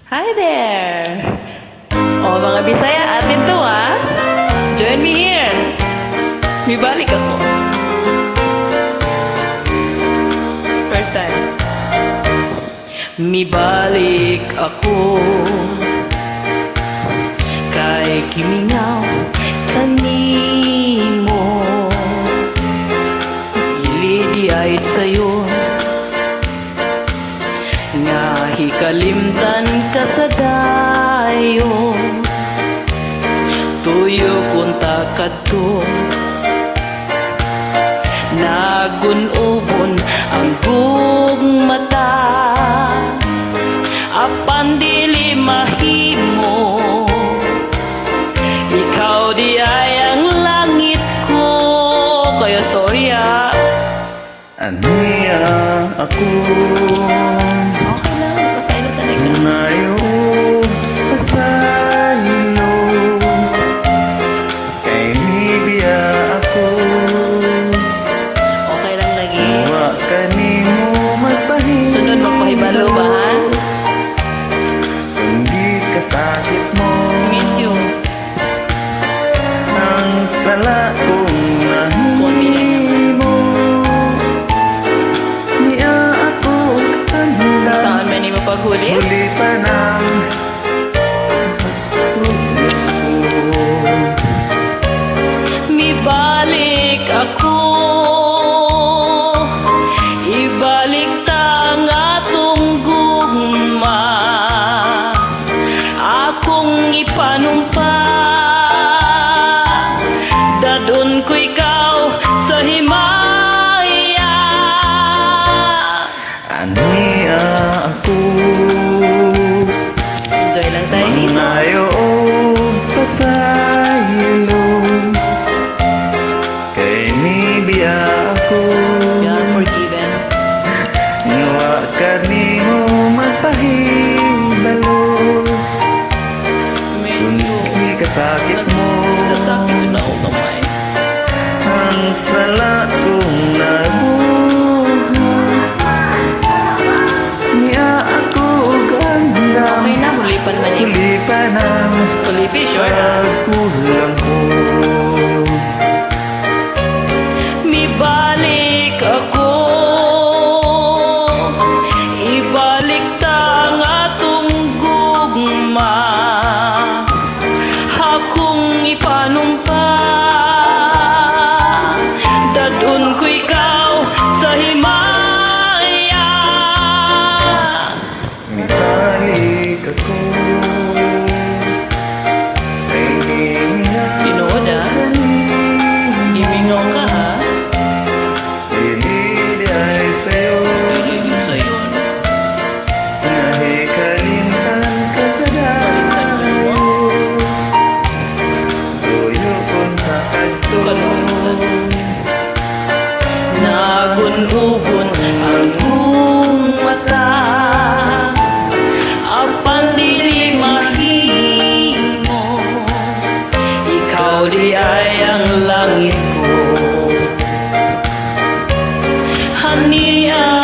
Hi there! O mga Bisaya, atin to ha! Join me here! May balik ako. First time. May balik ako kay kiminaw kanimo. Ili di ay sayo nga hikalimtan ka sa dayo. Tuyo kunta kadto nagunubon ang gugmata apan dili mahimo. Ikaw di ay ang langit ko, kaya sorry ah. Aniya ako Okay lang, napasaylo talaga. ngayon pasaylo kay nibiya ako Okay lang lagi. wa kanimo magpahimo. Sunod magpahibalo ba ha? Kung di kasakit mo Meet you. ang sala kong nahimo. Niya ako katanda Saan man mo paghuli? huli pa ng Mibalik ako, ibalik ta ang atong gugma, akong ipanumpa, dadun ko ikaw sa himaya. Aniya ako Enjoy lang tayo dito. ngayon pasaylo kay nibiya ako You're forgiven. nga kanimo magpahibalo. Kung Medyo di kasakit mo nasakit yun ako kamay. ang sala kong nabuhat. Niya ako ganda Okay na, huli pa naman yun. huli pa ng Huli fish, sure na. pagkulang ko. Mibalik ako, ibalik ta ang atong gugma, akong ipanumpa, dadun ko ikaw sa himaya. Mibalik ako ay Tinood, ah. Imingaw ka ha? Dili ay sa'yo Sa'yo. nahikalimtan ka sa dayo. Tuyo kong nakadto Nagunubon ang iyong mata, apan dili mahimo. Ikaw di ay ang langit ko, haniya